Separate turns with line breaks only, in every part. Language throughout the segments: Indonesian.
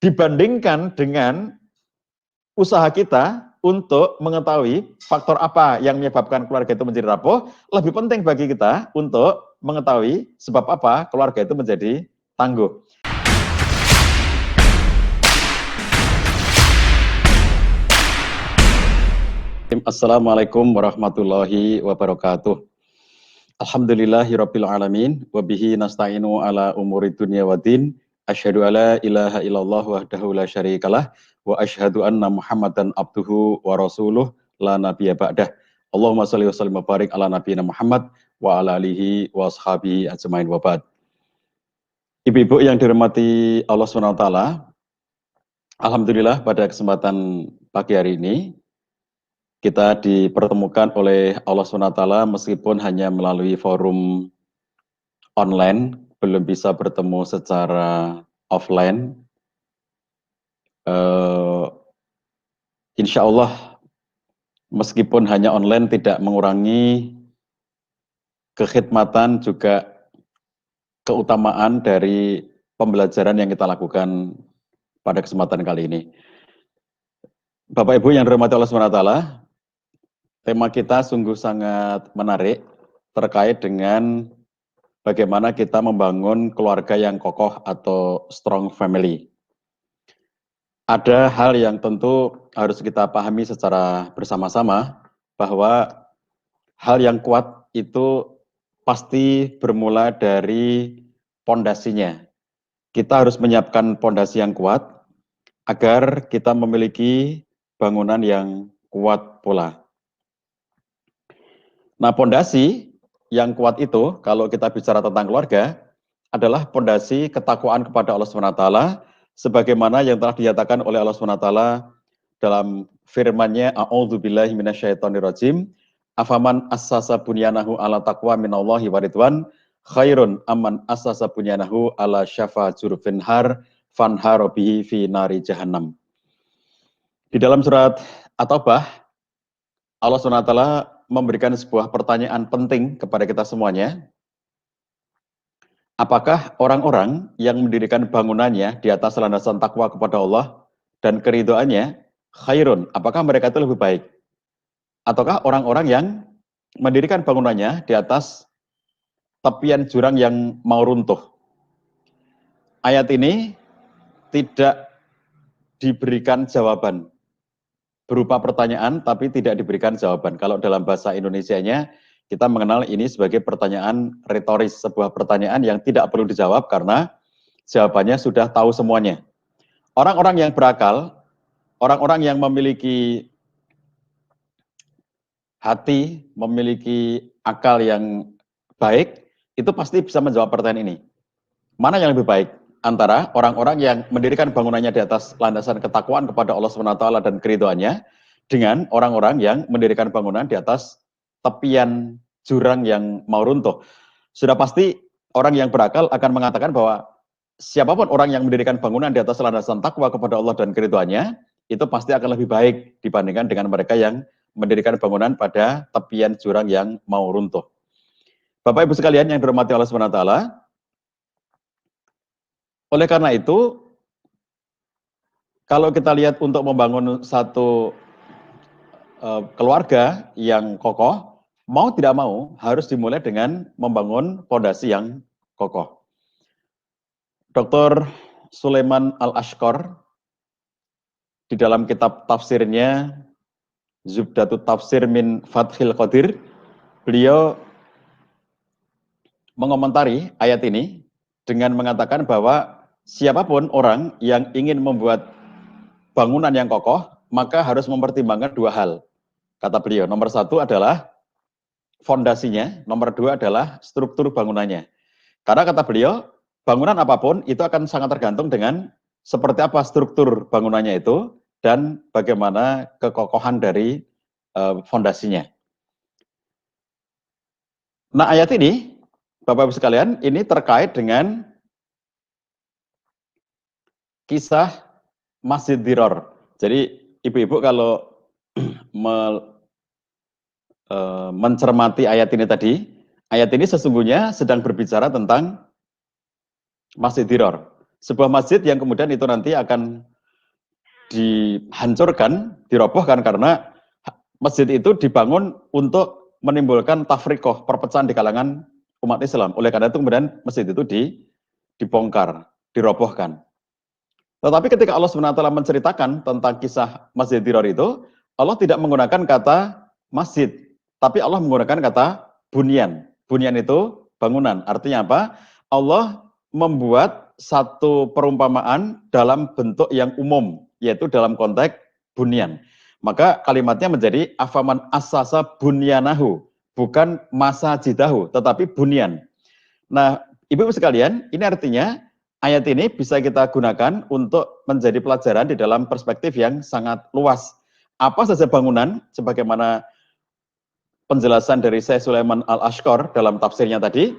dibandingkan dengan usaha kita untuk mengetahui faktor apa yang menyebabkan keluarga itu menjadi rapuh, lebih penting bagi kita untuk mengetahui sebab apa keluarga itu menjadi tangguh. Assalamualaikum warahmatullahi wabarakatuh. Alhamdulillahirabbil alamin wa bihi nasta'inu ala umuri dunya waddin. Asyhadu alla ilaha illallah wahdahu la syarikalah wa asyhadu anna Muhammadan abduhu wa rasuluh la nabiyya ba'dah. Allahumma shalli wa sallim wa barik ala nabiyina Muhammad wa ala alihi wa ashabihi ajmain wa ba'd. Ibu-ibu yang dirahmati Allah SWT, alhamdulillah pada kesempatan pagi hari ini kita dipertemukan oleh Allah SWT meskipun hanya melalui forum online, belum bisa bertemu secara offline. Insya Allah meskipun hanya online tidak mengurangi kekhidmatan juga keutamaan dari pembelajaran yang kita lakukan pada kesempatan kali ini. Bapak Ibu yang dirahmati Allah SWT, tema kita sungguh sangat menarik terkait dengan bagaimana kita membangun keluarga yang kokoh atau strong family. Ada hal yang tentu harus kita pahami secara bersama-sama bahwa hal yang kuat itu pasti bermula dari pondasinya. Kita harus menyiapkan pondasi yang kuat agar kita memiliki bangunan yang kuat pula. Nah, pondasi yang kuat itu, kalau kita bicara tentang keluarga, adalah pondasi ketakwaan kepada Allah SWT, sebagaimana yang telah dinyatakan oleh Allah SWT dalam firman-Nya, A'udzubillahi minasyaitonirrajim, afaman assasa bunyanahu ala taqwa minallahi waridwan, khairun amman assasa bunyanahu ala syafa jurufin har, fanharo bihi fi nari jahannam. Di dalam surat At-Taubah, Allah SWT memberikan sebuah pertanyaan penting kepada kita semuanya. Apakah orang-orang yang mendirikan bangunannya di atas landasan takwa kepada Allah dan keridhaannya khairun, apakah mereka itu lebih baik? Ataukah orang-orang yang mendirikan bangunannya di atas tepian jurang yang mau runtuh? Ayat ini tidak diberikan jawaban. Berupa pertanyaan, tapi tidak diberikan jawaban. Kalau dalam bahasa Indonesianya, kita mengenal ini sebagai pertanyaan retoris, sebuah pertanyaan yang tidak perlu dijawab karena jawabannya sudah tahu semuanya. Orang-orang yang berakal, orang-orang yang memiliki hati, memiliki akal yang baik, itu pasti bisa menjawab pertanyaan ini. Mana yang lebih baik? Antara orang-orang yang mendirikan bangunannya di atas landasan ketakwaan kepada Allah SWT dan keridhaannya, dengan orang-orang yang mendirikan bangunan di atas tepian jurang yang mau runtuh. Sudah pasti orang yang berakal akan mengatakan bahwa siapapun orang yang mendirikan bangunan di atas landasan takwa kepada Allah dan keridhaannya, itu pasti akan lebih baik dibandingkan dengan mereka yang mendirikan bangunan pada tepian jurang yang mau runtuh. Bapak Ibu sekalian yang dirahmati Allah SWT, oleh karena itu, kalau kita lihat untuk membangun satu keluarga yang kokoh, mau tidak mau harus dimulai dengan membangun pondasi yang kokoh. Dr. Sulaiman Al-Ashqar di dalam kitab tafsirnya Zubdatut Tafsir min Fathil Qadir, beliau mengomentari ayat ini dengan mengatakan bahwa siapapun orang yang ingin membuat bangunan yang kokoh, maka harus mempertimbangkan dua hal. Kata beliau, nomor satu adalah fondasinya, nomor dua adalah struktur bangunannya. Karena kata beliau, bangunan apapun itu akan sangat tergantung dengan seperti apa struktur bangunannya itu dan bagaimana kekokohan dari fondasinya. Nah, ayat ini, Bapak-Ibu sekalian, ini terkait dengan kisah Masjid Diror. Jadi, ibu-ibu kalau mencermati ayat ini tadi, ayat ini sesungguhnya sedang berbicara tentang Masjid Diror. sebuah masjid yang kemudian itu nanti akan dihancurkan, dirobohkan karena masjid itu dibangun untuk menimbulkan tafrikoh, perpecahan di kalangan umat Islam. Oleh karena itu kemudian masjid itu dibongkar, dirobohkan. Tetapi ketika Allah SWT menceritakan tentang kisah Masjid Dirar itu, Allah tidak menggunakan kata masjid, tapi Allah menggunakan kata bunyan. Bunyan itu bangunan. Artinya apa? Allah membuat satu perumpamaan dalam bentuk yang umum, yaitu dalam konteks bunyan. Maka kalimatnya menjadi afaman asasa bunyanahu, bukan masajidahu, tetapi bunyan. Nah, ibu-ibu sekalian, ini artinya ayat ini bisa kita gunakan untuk menjadi pelajaran di dalam perspektif yang sangat luas. Apa saja bangunan, sebagaimana penjelasan dari Syekh Sulaiman Al-Ashqar dalam tafsirnya tadi,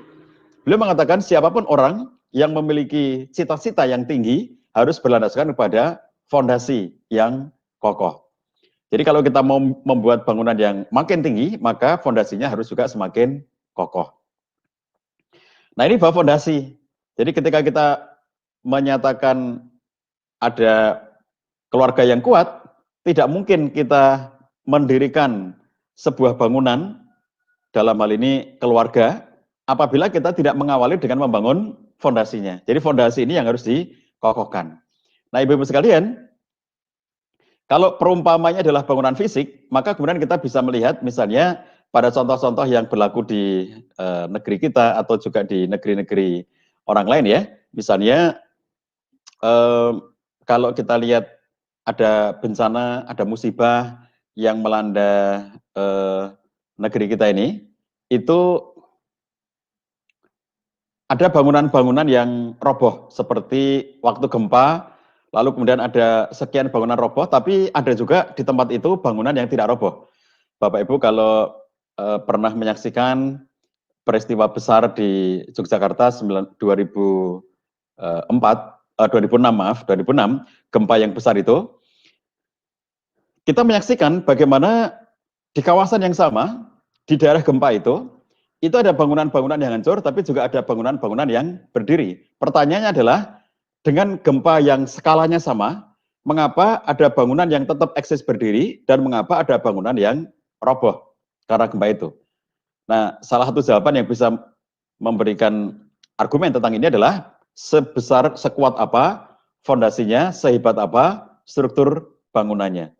beliau mengatakan siapapun orang yang memiliki cita-cita yang tinggi harus berlandaskan kepada fondasi yang kokoh. Jadi kalau kita mau membuat bangunan yang makin tinggi, maka fondasinya harus juga semakin kokoh. Nah ini bab fondasi. Jadi ketika kita menyatakan ada keluarga yang kuat, tidak mungkin kita mendirikan sebuah bangunan, dalam hal ini keluarga, apabila kita tidak mengawali dengan membangun fondasinya. Jadi fondasi ini yang harus dikokohkan. Nah ibu-ibu sekalian, kalau perumpamanya adalah bangunan fisik, maka kemudian kita bisa melihat misalnya pada contoh-contoh yang berlaku di negeri kita atau juga di negeri-negeri orang lain ya. Misalnya kalau kita lihat ada bencana, ada musibah yang melanda negeri kita ini, itu ada bangunan-bangunan yang roboh, seperti waktu gempa, lalu kemudian ada sekian bangunan roboh, tapi ada juga di tempat itu bangunan yang tidak roboh. Bapak Ibu kalau pernah menyaksikan peristiwa besar di Yogyakarta 2006 gempa yang besar itu, kita menyaksikan bagaimana di kawasan yang sama, di daerah gempa itu ada bangunan-bangunan yang hancur, tapi juga ada bangunan-bangunan yang berdiri. Pertanyaannya adalah, dengan gempa yang skalanya sama, mengapa ada bangunan yang tetap eksis berdiri, dan mengapa ada bangunan yang roboh karena gempa itu? Nah, salah satu jawaban yang bisa memberikan argumen tentang ini adalah, sekuat apa fondasinya, sehebat apa struktur bangunannya.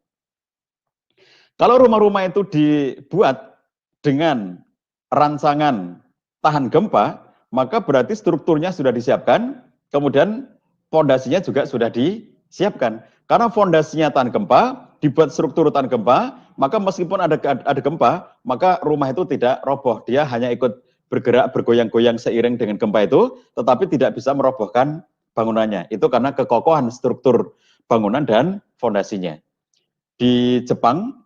Kalau rumah-rumah itu dibuat dengan rancangan tahan gempa, maka berarti strukturnya sudah disiapkan, kemudian fondasinya juga sudah disiapkan. Karena fondasinya tahan gempa, dibuat struktur tahan gempa, maka meskipun ada gempa, maka rumah itu tidak roboh. Dia hanya ikut bergerak, bergoyang-goyang seiring dengan gempa itu, tetapi tidak bisa merobohkan bangunannya. Itu karena kekokohan struktur bangunan dan fondasinya. Di Jepang,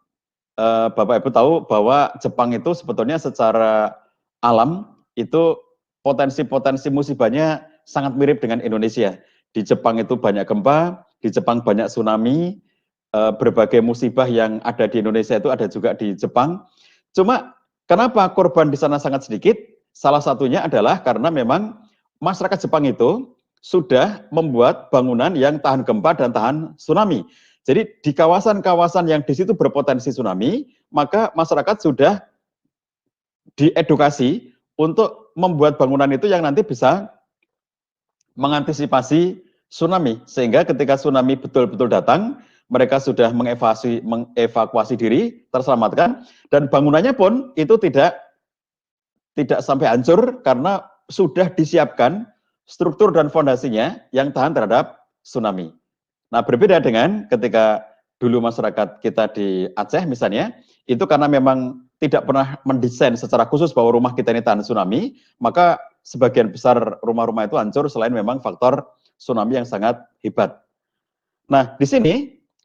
Bapak Ibu tahu bahwa Jepang itu sebetulnya secara alam itu potensi-potensi musibahnya sangat mirip dengan Indonesia. Di Jepang itu banyak gempa, di Jepang banyak tsunami, berbagai musibah yang ada di Indonesia itu ada juga di Jepang. Cuma kenapa korban di sana sangat sedikit? Salah satunya adalah karena memang masyarakat Jepang itu sudah membuat bangunan yang tahan gempa dan tahan tsunami. Jadi di kawasan-kawasan yang di situ berpotensi tsunami, maka masyarakat sudah diedukasi untuk membuat bangunan itu yang nanti bisa mengantisipasi tsunami. Sehingga ketika tsunami betul-betul datang, mereka sudah mengevakuasi diri, terselamatkan, dan bangunannya pun itu tidak sampai hancur karena sudah disiapkan struktur dan fondasinya yang tahan terhadap tsunami. Nah, berbeda dengan ketika dulu masyarakat kita di Aceh misalnya, itu karena memang tidak pernah mendesain secara khusus bahwa rumah kita ini tahan tsunami, maka sebagian besar rumah-rumah itu hancur selain memang faktor tsunami yang sangat hebat. Nah, di sini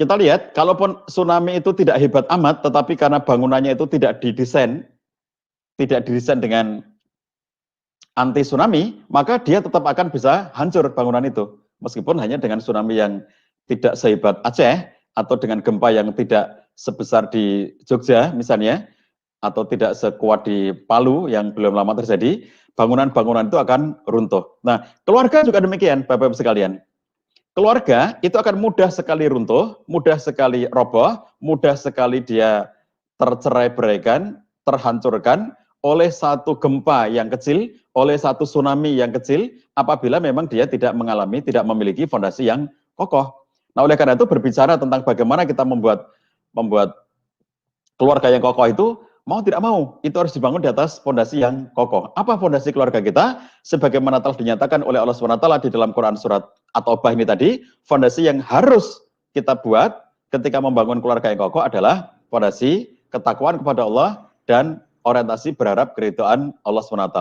kita lihat, kalaupun tsunami itu tidak hebat amat, tetapi karena bangunannya itu tidak didesain dengan anti tsunami, maka dia tetap akan bisa hancur bangunan itu. Meskipun hanya dengan tsunami yang tidak sehebat Aceh, atau dengan gempa yang tidak sebesar di Jogja misalnya, atau tidak sekuat di Palu yang belum lama terjadi, bangunan-bangunan itu akan runtuh. Nah, keluarga juga demikian, Bapak-Ibu sekalian. Keluarga itu akan mudah sekali runtuh, mudah sekali roboh, mudah sekali dia tercerai-beraikan, terhancurkan oleh satu gempa yang kecil, oleh satu tsunami yang kecil, apabila memang dia tidak mengalami, tidak memiliki fondasi yang kokoh. Nah, oleh karena itu berbicara tentang bagaimana kita membuat keluarga yang kokoh itu, mau tidak mau, itu harus dibangun di atas fondasi yang kokoh. Apa fondasi keluarga kita? Sebagaimana telah dinyatakan oleh Allah SWT di dalam Quran surat At-Taubah ini tadi, fondasi yang harus kita buat ketika membangun keluarga yang kokoh adalah fondasi ketakwaan kepada Allah dan orientasi berharap keridhaan Allah SWT.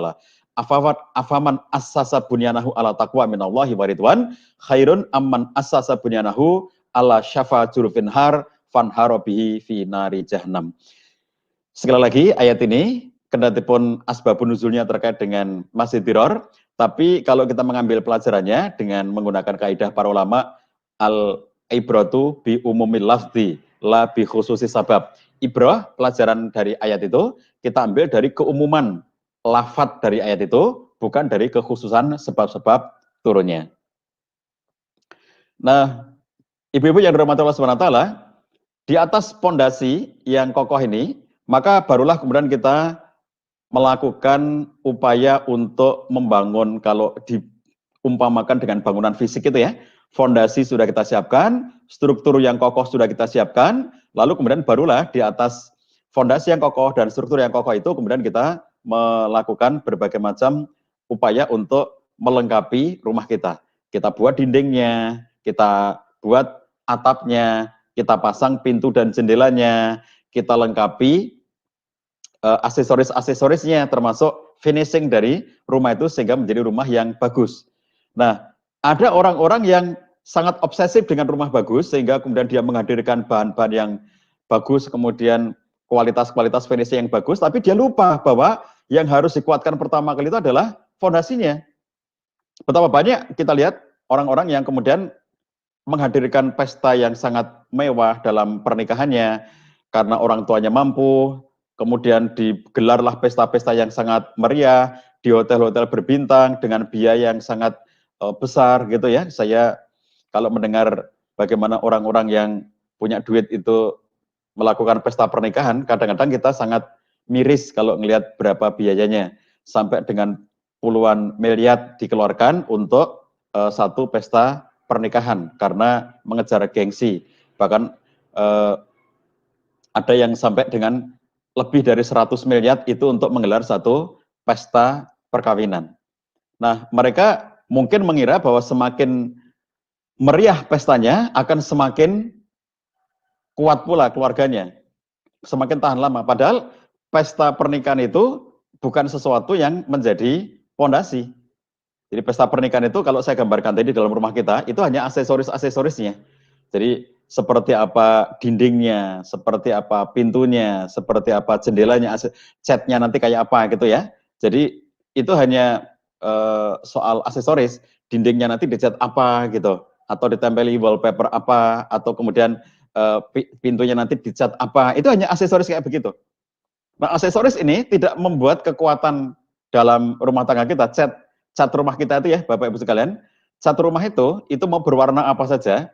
Afaman assasa bunyanahu ala taqwa minallahi waridwan khairun amman assasa bunyanahu ala syafa jurufin har fanharobihi fi nari jahannam. Sekali lagi ayat ini kendatipun asbabun nuzulnya terkait dengan Masjid Diror, tapi kalau kita mengambil pelajarannya dengan menggunakan kaidah para ulama al ibratu bi umumil lafzi la bi khususi sabab. Ibrah pelajaran dari ayat itu kita ambil dari keumuman lafadz dari ayat itu, bukan dari kekhususan sebab-sebab turunnya. Nah, ibu-ibu yang dirahmati Allah SWT, di atas pondasi yang kokoh ini, maka barulah kemudian kita melakukan upaya untuk membangun, kalau diumpamakan dengan bangunan fisik itu ya, fondasi sudah kita siapkan, struktur yang kokoh sudah kita siapkan, lalu kemudian barulah di atas fondasi yang kokoh dan struktur yang kokoh itu kemudian kita melakukan berbagai macam upaya untuk melengkapi rumah kita. Kita buat dindingnya, kita buat atapnya, kita pasang pintu dan jendelanya, kita lengkapi aksesoris-aksesorisnya, termasuk finishing dari rumah itu sehingga menjadi rumah yang bagus. Nah, ada orang-orang yang sangat obsesif dengan rumah bagus sehingga kemudian dia menghadirkan bahan-bahan yang bagus, kemudian kualitas-kualitas finishing yang bagus, tapi dia lupa bahwa yang harus dikuatkan pertama kali itu adalah fondasinya. Betapa banyak kita lihat orang-orang yang kemudian menghadirkan pesta yang sangat mewah dalam pernikahannya karena orang tuanya mampu, kemudian digelarlah pesta-pesta yang sangat meriah di hotel-hotel berbintang dengan biaya yang sangat besar gitu ya. Saya kalau mendengar bagaimana orang-orang yang punya duit itu melakukan pesta pernikahan, kadang-kadang kita sangat miris kalau melihat berapa biayanya, sampai dengan puluhan miliar dikeluarkan untuk satu pesta pernikahan karena mengejar gengsi. Bahkan ada yang sampai dengan lebih dari 100 miliar itu untuk menggelar satu pesta perkawinan. Nah, mereka mungkin mengira bahwa semakin meriah pestanya akan semakin kuat pula keluarganya, semakin tahan lama. Padahal pesta pernikahan itu bukan sesuatu yang menjadi fondasi. Jadi pesta pernikahan itu kalau saya gambarkan tadi dalam rumah kita, itu hanya aksesoris-aksesorisnya. Jadi seperti apa dindingnya, seperti apa pintunya, seperti apa jendelanya, catnya nanti kayak apa gitu ya. Jadi itu hanya soal aksesoris, dindingnya nanti dicat apa gitu, atau ditempeli wallpaper apa, atau kemudian pintunya nanti dicat apa, itu hanya aksesoris kayak begitu. Nah, aksesoris ini tidak membuat kekuatan dalam rumah tangga kita. Cat rumah kita itu ya, Bapak Ibu sekalian, cat rumah itu mau berwarna apa saja,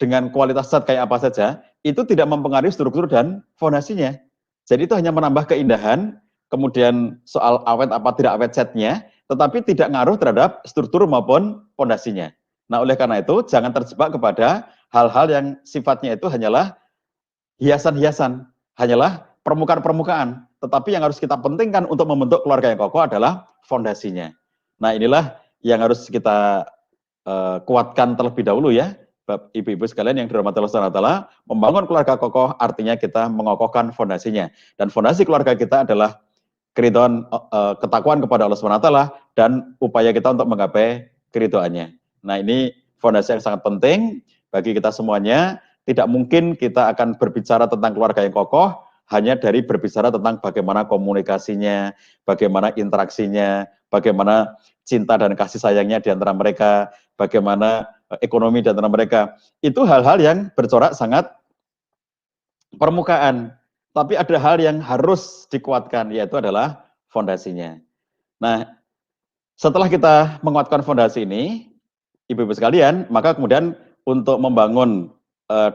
dengan kualitas cat kayak apa saja, itu tidak mempengaruhi struktur dan fondasinya. Jadi itu hanya menambah keindahan, kemudian soal awet apa tidak awet catnya, tetapi tidak ngaruh terhadap struktur maupun fondasinya. Nah, oleh karena itu, jangan terjebak kepada hal-hal yang sifatnya itu hanyalah hiasan-hiasan, hanyalah permukaan-permukaan. Tetapi yang harus kita pentingkan untuk membentuk keluarga yang kokoh adalah fondasinya. Nah, inilah yang harus kita kuatkan terlebih dahulu ya, ibu-ibu sekalian yang dirahmati Allah Subhanahu wa taala. Membangun keluarga kokoh artinya kita mengokohkan fondasinya. Dan fondasi keluarga kita adalah keridhaan, ketakwaan kepada Allah Subhanahu wa taala dan upaya kita untuk menggapai keridhaannya. Nah, ini fondasi yang sangat penting bagi kita semuanya. Tidak mungkin kita akan berbicara tentang keluarga yang kokoh hanya dari berbicara tentang bagaimana komunikasinya, bagaimana interaksinya, bagaimana cinta dan kasih sayangnya di antara mereka, bagaimana ekonomi di antara mereka. Itu hal-hal yang bercorak sangat permukaan. tapi ada hal yang harus dikuatkan, yaitu adalah fondasinya. Nah, setelah kita menguatkan fondasi ini, Ibu-ibu sekalian, maka kemudian untuk membangun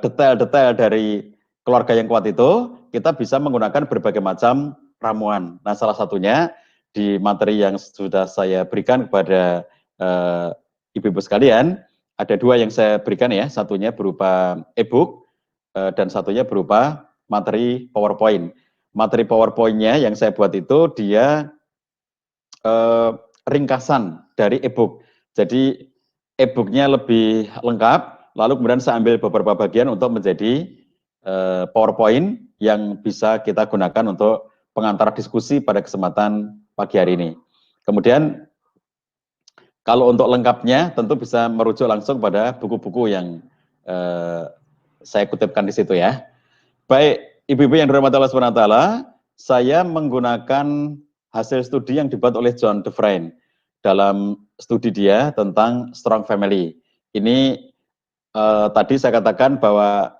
detail-detail dari keluarga yang kuat itu, kita bisa menggunakan berbagai macam ramuan. Nah, salah satunya di materi yang sudah saya berikan kepada ibu-ibu sekalian, ada dua yang saya berikan ya, satunya berupa e-book dan satunya berupa materi PowerPoint. Materi PowerPoint-nya yang saya buat itu dia ringkasan dari e-book. Jadi e-booknya lebih lengkap, lalu kemudian saya ambil beberapa bagian untuk menjadi PowerPoint yang bisa kita gunakan untuk pengantar diskusi pada kesempatan pagi hari ini. Kemudian kalau untuk lengkapnya tentu bisa merujuk langsung pada buku-buku yang saya kutipkan di situ ya. Baik, ibu-ibu yang dirahmati Allah SWT, saya menggunakan hasil studi yang dibuat oleh John Dufresne dalam studi dia tentang Strong Family. Ini tadi saya katakan bahwa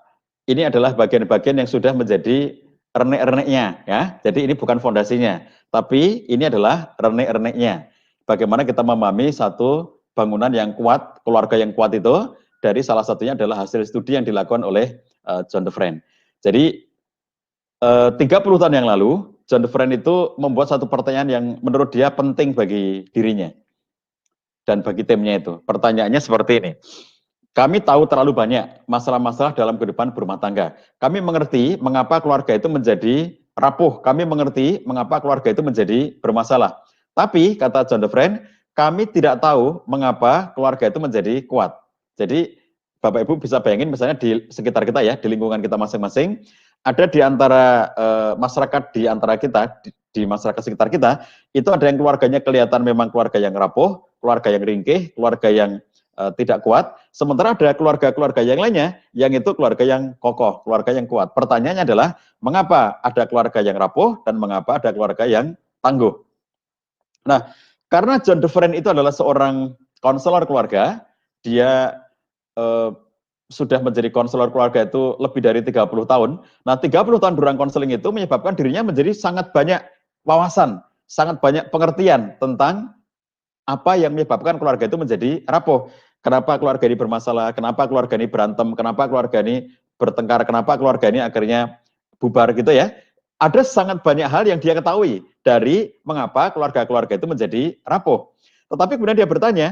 ini adalah bagian-bagian yang sudah menjadi renek-reneknya ya. Jadi ini bukan fondasinya, tapi ini adalah renek-reneknya. Bagaimana kita memahami satu bangunan yang kuat, keluarga yang kuat itu, dari salah satunya adalah hasil studi yang dilakukan oleh John Dufresne. Jadi 30 tahun yang lalu, John Dufresne itu membuat satu pertanyaan yang menurut dia penting bagi dirinya dan bagi timnya itu. Pertanyaannya seperti ini. Kami tahu terlalu banyak masalah-masalah dalam kehidupan berumah tangga. Kami mengerti mengapa keluarga itu menjadi rapuh. Kami mengerti mengapa keluarga itu menjadi bermasalah. Tapi, kata John Dufresne, kami tidak tahu mengapa keluarga itu menjadi kuat. Jadi, Bapak Ibu bisa bayangin misalnya di sekitar kita ya, di lingkungan kita masing-masing, ada di antara masyarakat di antara kita, di masyarakat sekitar kita, itu ada yang keluarganya kelihatan memang keluarga yang rapuh, keluarga yang ringkih, keluarga yang tidak kuat, sementara ada keluarga-keluarga yang lainnya yang itu keluarga yang kokoh, keluarga yang kuat. Pertanyaannya adalah, mengapa ada keluarga yang rapuh dan mengapa ada keluarga yang tangguh? Nah, karena John Dufresne itu adalah seorang konselor keluarga, dia sudah menjadi konselor keluarga itu lebih dari 30 tahun. Nah, 30 tahun durang konseling itu menyebabkan dirinya menjadi sangat banyak wawasan, sangat banyak pengertian tentang apa yang menyebabkan keluarga itu menjadi rapuh. Kenapa keluarga ini bermasalah, kenapa keluarga ini berantem, kenapa keluarga ini bertengkar, kenapa keluarga ini akhirnya bubar gitu ya. Ada sangat banyak hal yang dia ketahui dari mengapa keluarga-keluarga itu menjadi rapuh. Tetapi kemudian dia bertanya,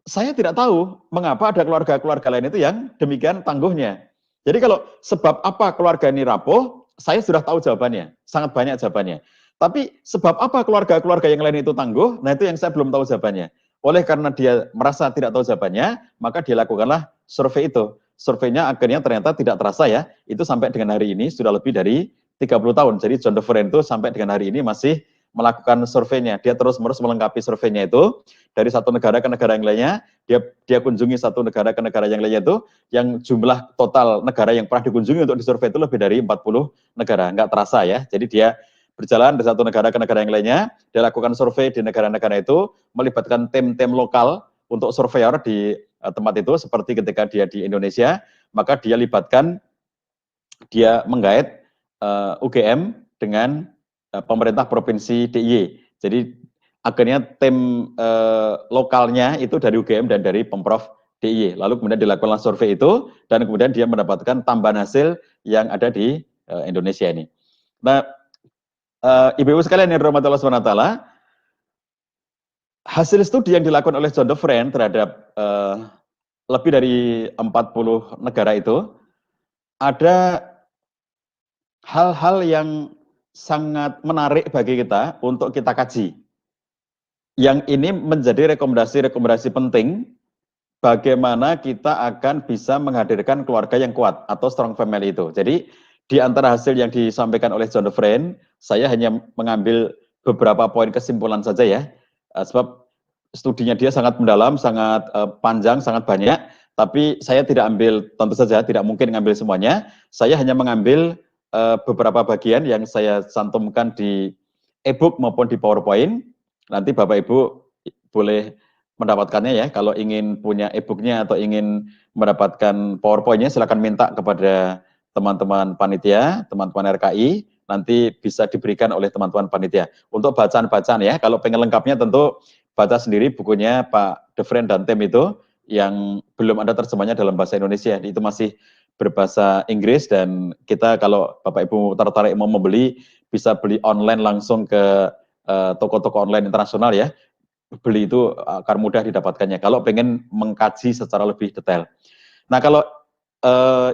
saya tidak tahu mengapa ada keluarga-keluarga lain itu yang demikian tangguhnya. Jadi kalau sebab apa keluarga ini rapuh, saya sudah tahu jawabannya, sangat banyak jawabannya. Tapi sebab apa keluarga-keluarga yang lain itu tangguh, nah itu yang saya belum tahu jawabannya. Oleh karena dia merasa tidak tahu jawabannya, maka dia lakukanlah survei itu. Surveinya akhirnya ternyata tidak terasa ya, itu sampai dengan hari ini sudah lebih dari 30 tahun. Jadi John Dufresne itu sampai dengan hari ini masih melakukan surveinya. Dia terus-menerus melengkapi surveinya itu dari satu negara ke negara yang lainnya. Dia kunjungi satu negara ke negara yang lainnya itu, yang jumlah total negara yang pernah dikunjungi untuk disurvei itu lebih dari 40 negara. Nggak terasa ya. Jadi dia berjalan dari satu negara ke negara yang lainnya, dia lakukan survei di negara-negara itu, melibatkan tim-tim lokal untuk surveyor di tempat itu, seperti ketika dia di Indonesia, maka dia libatkan, dia menggait UGM dengan pemerintah provinsi DIY. Jadi akhirnya tim lokalnya itu dari UGM dan dari Pemprov DIY. Lalu kemudian dilakukan survei itu, dan kemudian dia mendapatkan tambahan hasil yang ada di Indonesia ini. Nah, ibu-ibu sekalian yang dirahmati Allah SWT, hasil studi yang dilakukan oleh John Dufresne terhadap lebih dari 40 negara itu, ada hal-hal yang sangat menarik bagi kita untuk kita kaji. Yang ini menjadi rekomendasi-rekomendasi penting bagaimana kita akan bisa menghadirkan keluarga yang kuat atau strong family itu. Jadi di antara hasil yang disampaikan oleh John Dufresne, saya hanya mengambil beberapa poin kesimpulan saja ya, sebab studinya dia sangat mendalam, sangat panjang, sangat banyak, tapi saya tidak ambil, tentu saja tidak mungkin mengambil semuanya, saya hanya mengambil beberapa bagian yang saya cantumkan di e-book maupun di PowerPoint. Nanti Bapak Ibu boleh mendapatkannya ya, kalau ingin punya e-booknya atau ingin mendapatkan PowerPoint-nya, silakan minta kepada teman-teman panitia, teman-teman RKI, nanti bisa diberikan oleh teman-teman panitia. Untuk bacaan-bacaan ya, kalau pengen lengkapnya tentu baca sendiri bukunya Pak Defren dan tim itu, yang belum ada terjemahnya dalam bahasa Indonesia, itu masih berbahasa Inggris, dan kita kalau Bapak Ibu tertarik mau membeli, bisa beli online langsung ke toko-toko online internasional ya, beli itu akan mudah didapatkannya kalau pengen mengkaji secara lebih detail. Nah, kalau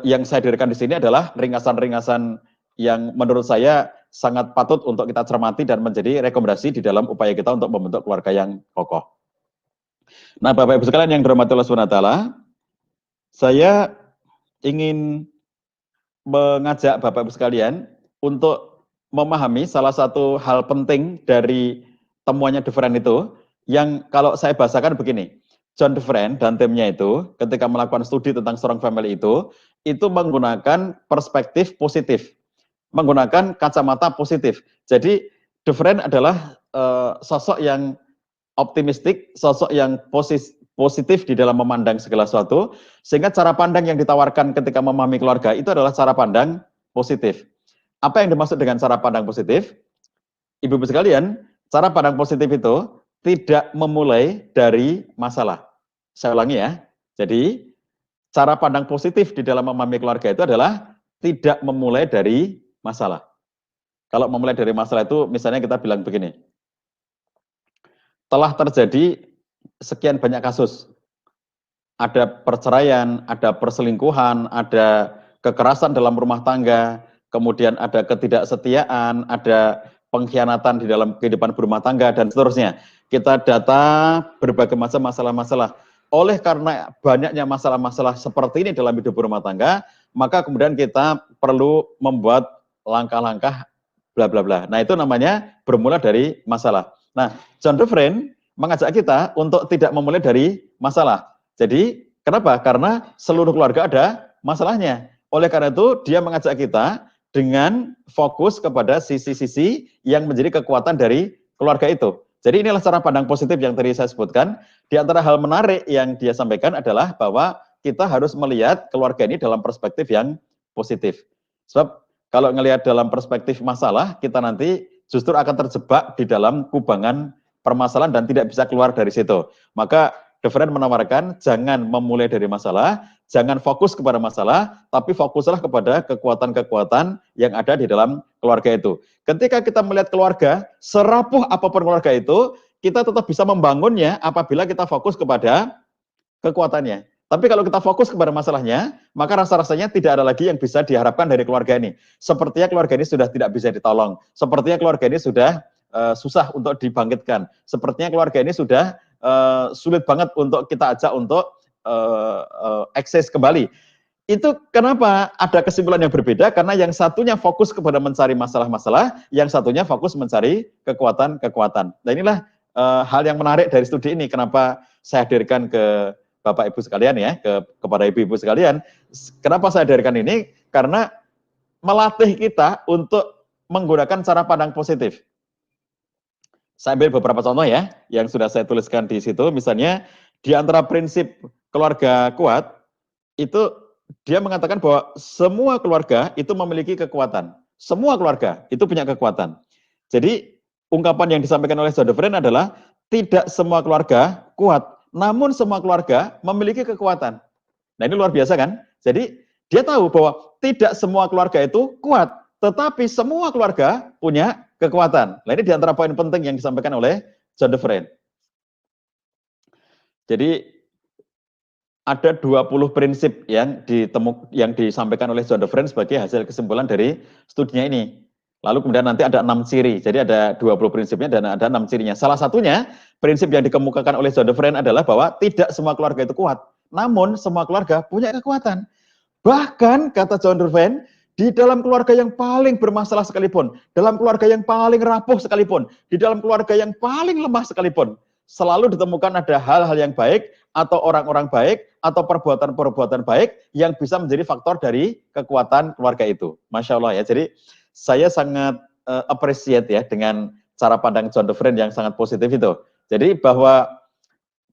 yang saya hadirkan di sini adalah ringkasan-ringkasan yang menurut saya sangat patut untuk kita cermati dan menjadi rekomendasi di dalam upaya kita untuk membentuk keluarga yang kokoh. Nah, Bapak Ibu sekalian yang dirahmati Allah SWT, saya ingin mengajak Bapak Ibu sekalian untuk memahami salah satu hal penting dari temuannya Defren itu, yang kalau saya bahasakan begini, John Defren dan timnya itu ketika melakukan studi tentang strong family itu menggunakan perspektif positif, menggunakan kacamata positif. Jadi Defren adalah sosok yang optimistik, sosok yang positif di dalam memandang segala sesuatu, sehingga cara pandang yang ditawarkan ketika memahami keluarga itu adalah cara pandang positif. Apa yang dimaksud dengan cara pandang positif? Ibu-ibu sekalian, cara pandang positif itu tidak memulai dari masalah. Saya ulangi ya. Jadi, cara pandang positif di dalam memahami keluarga itu adalah tidak memulai dari masalah. Kalau memulai dari masalah itu, misalnya kita bilang begini, telah terjadi sekian banyak kasus. Ada perceraian, ada perselingkuhan, ada kekerasan dalam rumah tangga, kemudian ada ketidaksetiaan, ada pengkhianatan di dalam kehidupan berumah tangga, dan seterusnya. Kita data berbagai macam masalah-masalah. Oleh karena banyaknya masalah-masalah seperti ini dalam hidup berumah tangga, maka kemudian kita perlu membuat langkah-langkah bla bla bla. Nah, itu namanya bermula dari masalah. Nah, John Defren mengajak kita untuk tidak memulai dari masalah. Jadi, kenapa? Karena seluruh keluarga ada masalahnya. Oleh karena itu, dia mengajak kita dengan fokus kepada sisi-sisi yang menjadi kekuatan dari keluarga itu. Jadi inilah cara pandang positif yang tadi saya sebutkan. Di antara hal menarik yang dia sampaikan adalah bahwa kita harus melihat keluarga ini dalam perspektif yang positif. Sebab kalau melihat dalam perspektif masalah, kita nanti justru akan terjebak di dalam kubangan permasalahan dan tidak bisa keluar dari situ. Maka Defren menawarkan jangan memulai dari masalah, jangan fokus kepada masalah, tapi fokuslah kepada kekuatan-kekuatan yang ada di dalam keluarga itu. Ketika kita melihat keluarga, serapuh apapun keluarga itu, kita tetap bisa membangunnya apabila kita fokus kepada kekuatannya. Tapi kalau kita fokus kepada masalahnya, maka rasa-rasanya tidak ada lagi yang bisa diharapkan dari keluarga ini. Sepertinya keluarga ini sudah tidak bisa ditolong. Sepertinya keluarga ini sudah susah untuk dibangkitkan. Sepertinya keluarga ini sudah sulit banget untuk kita ajak untuk eksis kembali. Itu kenapa ada kesimpulan yang berbeda, karena yang satunya fokus kepada mencari masalah-masalah, yang satunya fokus mencari kekuatan-kekuatan. Nah, inilah hal yang menarik dari studi ini, kenapa saya hadirkan ke Bapak Ibu sekalian ya, kepada ibu-ibu sekalian. Kenapa saya hadirkan ini? Karena melatih kita untuk menggunakan cara pandang positif. Saya ambil beberapa contoh ya, yang sudah saya tuliskan di situ. Misalnya, di antara prinsip keluarga kuat, itu dia mengatakan bahwa semua keluarga itu memiliki kekuatan. Semua keluarga itu punya kekuatan. Jadi, ungkapan yang disampaikan oleh John Defren adalah, tidak semua keluarga kuat, namun semua keluarga memiliki kekuatan. Nah, ini luar biasa kan? Jadi, dia tahu bahwa tidak semua keluarga itu kuat, tetapi semua keluarga punya kekuatan. Nah, ini di antara poin penting yang disampaikan oleh John Defren. Jadi, ada 20 prinsip yang disampaikan oleh John Defren sebagai hasil kesimpulan dari studinya ini. Lalu kemudian nanti ada 6 ciri. Jadi ada 20 prinsipnya dan ada 6 cirinya. Salah satunya, prinsip yang dikemukakan oleh John Defren adalah bahwa tidak semua keluarga itu kuat. Namun semua keluarga punya kekuatan. Bahkan, kata John Defren, di dalam keluarga yang paling bermasalah sekalipun, dalam keluarga yang paling rapuh sekalipun, di dalam keluarga yang paling lemah sekalipun, selalu ditemukan ada hal-hal yang baik, atau orang-orang baik, atau perbuatan-perbuatan baik yang bisa menjadi faktor dari kekuatan keluarga itu. Masya Allah ya. Jadi saya sangat appreciate ya dengan cara pandang John Defren yang sangat positif itu. Jadi bahwa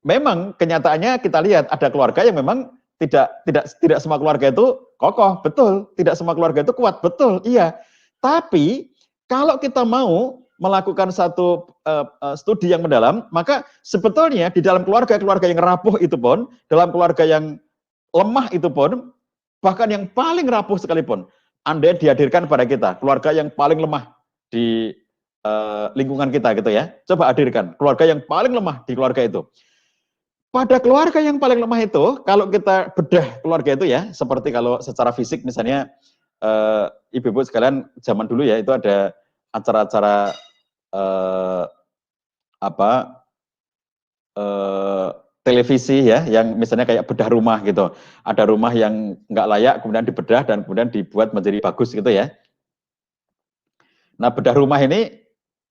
memang kenyataannya kita lihat ada keluarga yang memang tidak semua keluarga itu kokoh, betul. Tidak semua keluarga itu kuat, betul. Iya. Tapi kalau kita mau melakukan satu studi yang mendalam, maka sebetulnya di dalam keluarga yang rapuh itu pun, dalam keluarga yang lemah itu pun, bahkan yang paling rapuh sekalipun, andai dihadirkan pada kita, keluarga yang paling lemah di lingkungan kita gitu ya. Coba hadirkan keluarga yang paling lemah di keluarga itu. Pada keluarga yang paling lemah itu, kalau kita bedah keluarga itu ya, seperti kalau secara fisik misalnya ibu-ibu sekalian zaman dulu ya itu ada acara-acara televisi ya, yang misalnya kayak bedah rumah gitu. Ada rumah yang nggak layak, kemudian dibedah dan kemudian dibuat menjadi bagus gitu ya. Nah, bedah rumah ini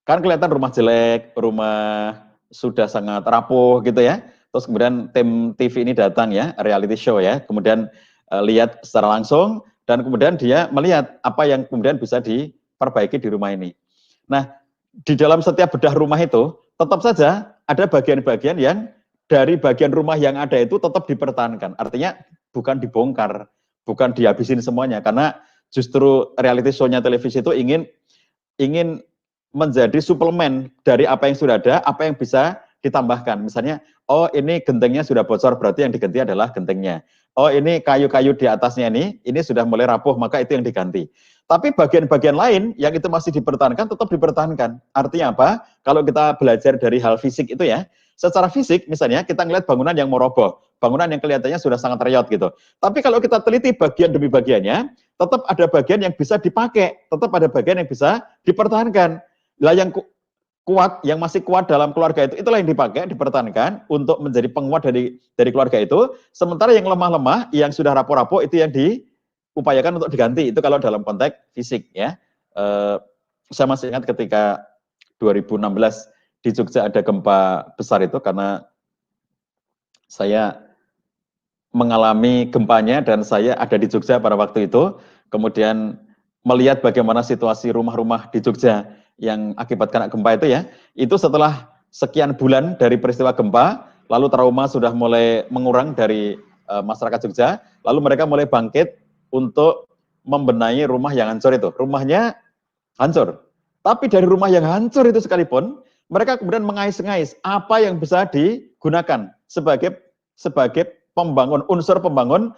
kan kelihatan rumah jelek, rumah sudah sangat rapuh gitu ya. Terus kemudian tim TV ini datang ya, reality show ya. Kemudian lihat secara langsung dan kemudian dia melihat apa yang kemudian bisa diperbaiki di rumah ini. Nah, di dalam setiap bedah rumah itu tetap saja ada bagian-bagian yang dari bagian rumah yang ada itu tetap dipertahankan. Artinya bukan dibongkar, bukan dihabisin semuanya, karena justru reality show-nya televisi itu ingin menjadi suplemen dari apa yang sudah ada, apa yang bisa ditambahkan. Misalnya, oh ini gentengnya sudah bocor, berarti yang diganti adalah gentengnya. Oh ini kayu-kayu di atasnya ini sudah mulai rapuh, maka itu yang diganti. Tapi bagian-bagian lain yang itu masih dipertahankan, tetap dipertahankan. Artinya apa? Kalau kita belajar dari hal fisik itu ya, secara fisik misalnya kita ngelihat bangunan yang mau roboh, bangunan yang kelihatannya sudah sangat reot gitu. Tapi kalau kita teliti bagian demi bagiannya, tetap ada bagian yang bisa dipakai, tetap ada bagian yang bisa dipertahankan. Lah yang kuat, yang masih kuat dalam keluarga itu, itulah yang dipakai, dipertahankan untuk menjadi penguat dari keluarga itu. Sementara yang lemah-lemah, yang sudah rapuh-rapuh itu yang diupayakan untuk diganti. Itu kalau dalam konteks fisik ya. Saya masih ingat ketika 2016 di Jogja ada gempa besar itu, karena saya mengalami gempanya dan saya ada di Jogja pada waktu itu, kemudian melihat bagaimana situasi rumah-rumah di Jogja yang akibat kena gempa itu ya, itu setelah sekian bulan dari peristiwa gempa, lalu trauma sudah mulai mengurang dari masyarakat Jogja, lalu mereka mulai bangkit untuk membenahi rumah yang hancur itu. Rumahnya hancur, tapi dari rumah yang hancur itu sekalipun, mereka kemudian mengais-ngais apa yang bisa digunakan sebagai pembangun, unsur pembangun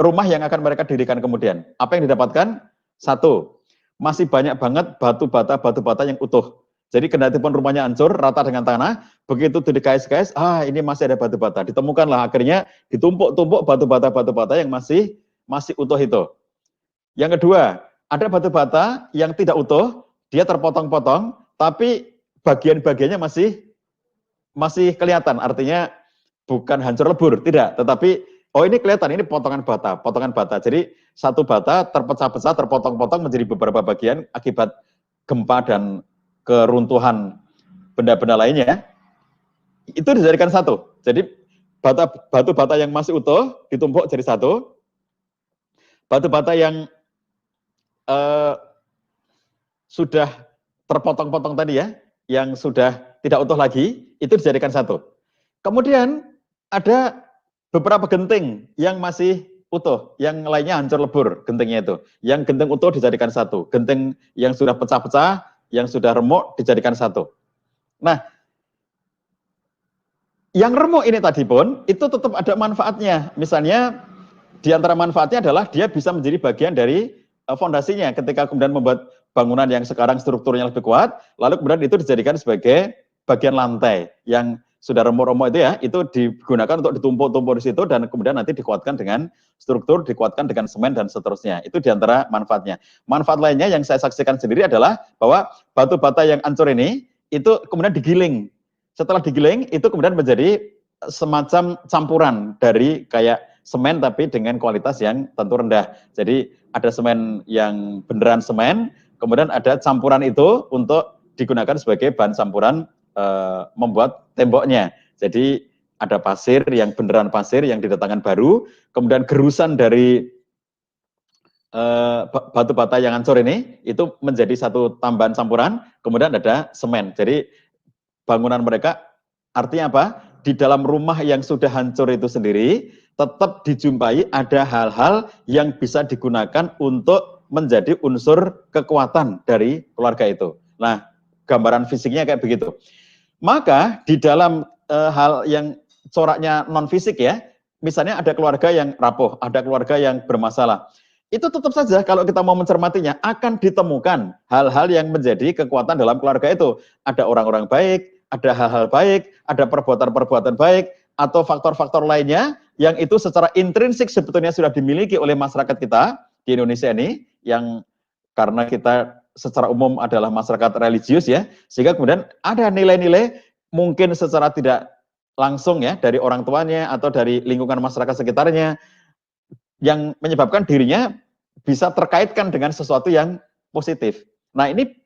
rumah yang akan mereka dirikan kemudian. Apa yang didapatkan? Satu, masih banyak banget batu bata yang utuh. Jadi kendati pun rumahnya hancur, rata dengan tanah, begitu dikais-kais, ini masih ada batu bata. Ditemukanlah akhirnya ditumpuk-tumpuk batu bata yang masih utuh itu. Yang kedua, ada batu bata yang tidak utuh, dia terpotong-potong, tapi bagian-bagiannya masih kelihatan, artinya bukan hancur lebur, tidak, tetapi ini kelihatan, ini potongan bata. Jadi satu bata terpecah-pecah, terpotong-potong menjadi beberapa bagian akibat gempa dan keruntuhan benda-benda lainnya. Itu dijadikan satu. Jadi batu bata yang masih utuh ditumpuk jadi satu. Batu bata yang sudah terpotong-potong tadi ya, yang sudah tidak utuh lagi, itu dijadikan satu. Kemudian ada beberapa genting yang masih utuh, yang lainnya hancur lebur gentingnya itu. Yang genting utuh dijadikan satu, genting yang sudah pecah-pecah, yang sudah remuk dijadikan satu. Nah, yang remuk ini tadi pun, itu tetap ada manfaatnya. Misalnya, di antara manfaatnya adalah dia bisa menjadi bagian dari fondasinya ketika kemudian membuat bangunan yang sekarang strukturnya lebih kuat, lalu kemudian itu dijadikan sebagai bagian lantai yang sudah remuk-remuk itu ya, itu digunakan untuk ditumpuk-tumpuk di situ dan kemudian nanti dikuatkan dengan struktur, dikuatkan dengan semen dan seterusnya. Itu diantara manfaatnya. Manfaat lainnya yang saya saksikan sendiri adalah bahwa batu bata yang hancur ini itu kemudian digiling. Setelah digiling itu kemudian menjadi semacam campuran dari kayak semen tapi dengan kualitas yang tentu rendah. Jadi ada semen yang beneran semen, kemudian ada campuran itu untuk digunakan sebagai bahan campuran membuat temboknya. Jadi ada pasir yang beneran pasir yang didatangkan baru, kemudian gerusan dari batu bata yang hancur ini itu menjadi satu tambahan campuran, kemudian ada semen. Jadi bangunan mereka artinya apa? Di dalam rumah yang sudah hancur itu sendiri, tetap dijumpai ada hal-hal yang bisa digunakan untuk menjadi unsur kekuatan dari keluarga itu. Nah, gambaran fisiknya kayak begitu. Maka di dalam hal yang coraknya non fisik ya, misalnya ada keluarga yang rapuh, ada keluarga yang bermasalah. Itu tetap saja kalau kita mau mencermatinya akan ditemukan hal-hal yang menjadi kekuatan dalam keluarga itu. Ada orang-orang baik, ada hal-hal baik, ada perbuatan-perbuatan baik, atau faktor-faktor lainnya yang itu secara intrinsik sebetulnya sudah dimiliki oleh masyarakat kita di Indonesia ini, yang karena kita secara umum adalah masyarakat religius ya, sehingga kemudian ada nilai-nilai mungkin secara tidak langsung ya dari orang tuanya atau dari lingkungan masyarakat sekitarnya yang menyebabkan dirinya bisa terkaitkan dengan sesuatu yang positif. Nah, ini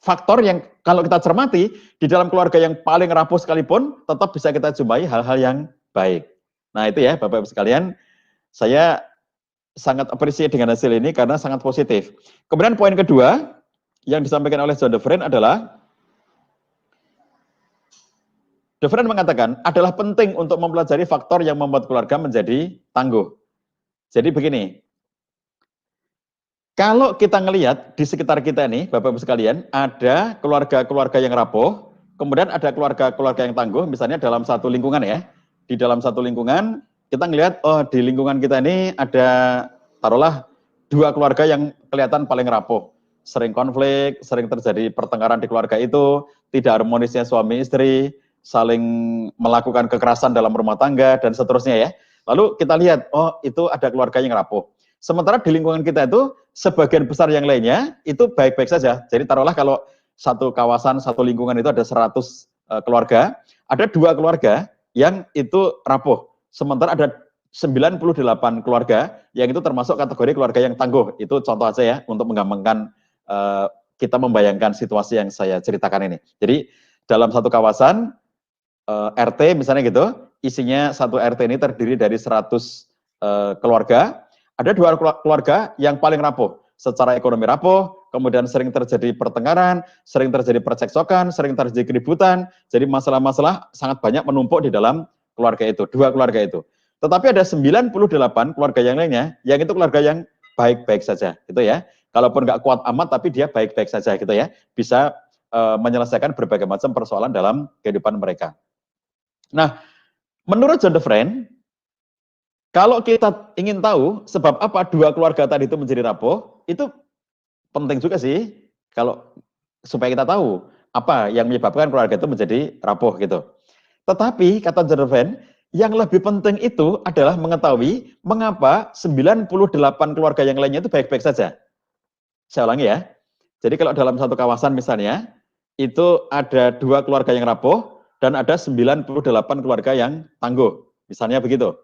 faktor yang kalau kita cermati di dalam keluarga yang paling rapuh sekalipun tetap bisa kita jumpai hal-hal yang baik. Nah, itu ya Bapak Ibu sekalian, saya sangat appreciate dengan hasil ini karena sangat positif. Kemudian poin kedua yang disampaikan oleh John Defren adalah Defren mengatakan adalah penting untuk mempelajari faktor yang membuat keluarga menjadi tangguh. Jadi begini, kalau kita ngelihat di sekitar kita nih, Bapak-Ibu sekalian, ada keluarga-keluarga yang rapuh, kemudian ada keluarga-keluarga yang tangguh, misalnya dalam satu lingkungan ya. Di dalam satu lingkungan, kita ngelihat, oh di lingkungan kita ini ada, taruhlah, dua keluarga yang kelihatan paling rapuh. Sering konflik, sering terjadi pertengkaran di keluarga itu, tidak harmonisnya suami istri, saling melakukan kekerasan dalam rumah tangga, dan seterusnya ya. Lalu kita lihat, oh itu ada keluarga yang rapuh. Sementara di lingkungan kita itu, sebagian besar yang lainnya itu baik-baik saja. Jadi taruhlah kalau satu kawasan, satu lingkungan itu ada 100 keluarga, ada 2 keluarga yang itu rapuh. Sementara ada 98 keluarga yang itu termasuk kategori keluarga yang tangguh. Itu contoh aja ya, untuk menggampangkan kita membayangkan situasi yang saya ceritakan ini. Jadi dalam satu kawasan, RT misalnya gitu, isinya satu RT ini terdiri dari 100 keluarga. Ada 2 keluarga yang paling rapuh, secara ekonomi rapuh, kemudian sering terjadi pertengkaran, sering terjadi percekcokan, sering terjadi keributan, jadi masalah-masalah sangat banyak menumpuk di dalam keluarga itu, 2 keluarga itu. Tetapi ada 98 keluarga yang lainnya, yang itu keluarga yang baik-baik saja, gitu ya. Kalaupun nggak kuat amat, tapi dia baik-baik saja, gitu ya. Bisa menyelesaikan berbagai macam persoalan dalam kehidupan mereka. Nah, menurut John Defren, kalau kita ingin tahu sebab apa 2 keluarga tadi itu menjadi rapuh, itu penting juga sih kalau supaya kita tahu apa yang menyebabkan keluarga itu menjadi rapuh gitu. Tetapi kata John Defren, yang lebih penting itu adalah mengetahui mengapa 98 keluarga yang lainnya itu baik-baik saja. Saya ulangi ya. Jadi kalau dalam satu kawasan misalnya, itu ada 2 keluarga yang rapuh dan ada 98 keluarga yang tangguh. Misalnya begitu.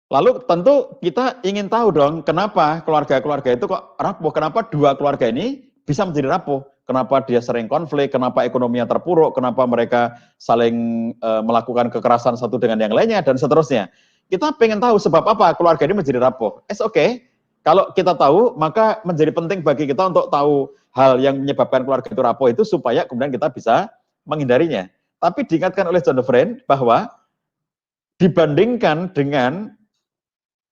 Lalu tentu kita ingin tahu dong, kenapa keluarga-keluarga itu kok rapuh, kenapa 2 keluarga ini bisa menjadi rapuh, kenapa dia sering konflik, kenapa ekonominya terpuruk, kenapa mereka saling melakukan kekerasan satu dengan yang lainnya, dan seterusnya. Kita pengen tahu sebab apa keluarga ini menjadi rapuh. Oke. Kalau kita tahu, maka menjadi penting bagi kita untuk tahu hal yang menyebabkan keluarga itu rapuh itu supaya kemudian kita bisa menghindarinya. Tapi diingatkan oleh John Defren bahwa dibandingkan dengan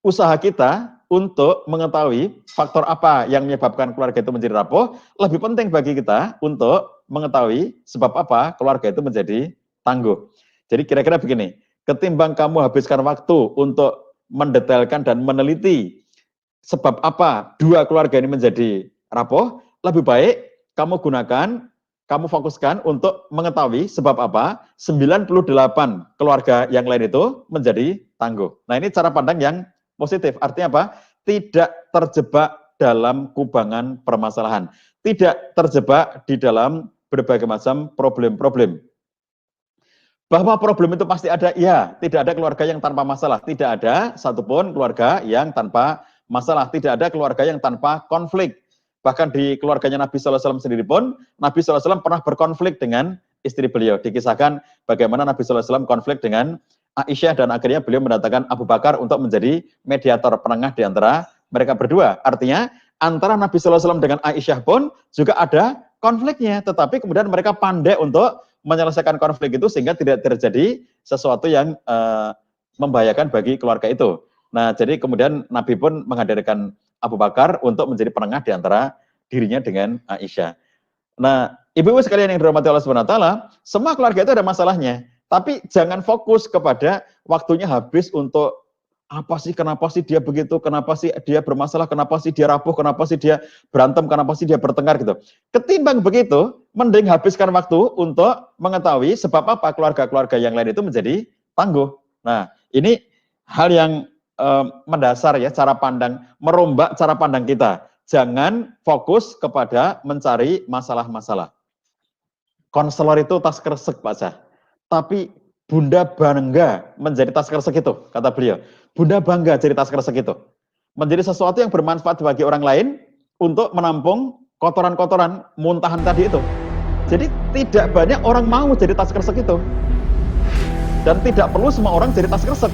usaha kita untuk mengetahui faktor apa yang menyebabkan keluarga itu menjadi rapuh, lebih penting bagi kita untuk mengetahui sebab apa keluarga itu menjadi tangguh. Jadi kira-kira begini, ketimbang kamu habiskan waktu untuk mendetailkan dan meneliti sebab apa 2 keluarga ini menjadi rapuh, lebih baik kamu gunakan, kamu fokuskan untuk mengetahui sebab apa 98 keluarga yang lain itu menjadi tangguh. Nah, ini cara pandang yang positif. Artinya apa? Tidak terjebak dalam kubangan permasalahan. Tidak terjebak di dalam berbagai macam problem-problem. Bahwa problem itu pasti ada, ya. Tidak ada keluarga yang tanpa masalah. Tidak ada satupun keluarga yang tanpa masalah. Tidak ada keluarga yang tanpa konflik. Bahkan di keluarganya Nabi SAW sendiri pun, Nabi SAW pernah berkonflik dengan istri beliau. Dikisahkan bagaimana Nabi SAW konflik dengan Aisyah dan akhirnya beliau mendatangkan Abu Bakar untuk menjadi mediator penengah di antara mereka berdua. Artinya antara Nabi SAW dengan Aisyah pun juga ada konfliknya, tetapi kemudian mereka pandai untuk menyelesaikan konflik itu sehingga tidak terjadi sesuatu yang membahayakan bagi keluarga itu. Nah, jadi kemudian Nabi pun menghadirkan Abu Bakar untuk menjadi penengah di antara dirinya dengan Aisyah. Nah, ibu-ibu sekalian yang dirahmati Allah Subhanahu wa taala, semua keluarga itu ada masalahnya. Tapi jangan fokus kepada waktunya habis untuk apa sih, kenapa sih dia begitu, kenapa sih dia bermasalah, kenapa sih dia rapuh, kenapa sih dia berantem, kenapa sih dia bertengkar gitu. Ketimbang begitu, mending habiskan waktu untuk mengetahui sebab apa keluarga-keluarga yang lain itu menjadi tangguh. Nah, ini hal yang mendasar ya, cara pandang, merombak cara pandang kita. Jangan fokus kepada mencari masalah-masalah. Konselor itu tas kresek, Pak Syah. Tapi Bunda bangga menjadi tas kresek itu, kata beliau. Bunda bangga jadi tas kresek itu. Menjadi sesuatu yang bermanfaat bagi orang lain untuk menampung kotoran-kotoran muntahan tadi itu. Jadi tidak banyak orang mau jadi tas kresek itu. Dan tidak perlu semua orang jadi tas kresek.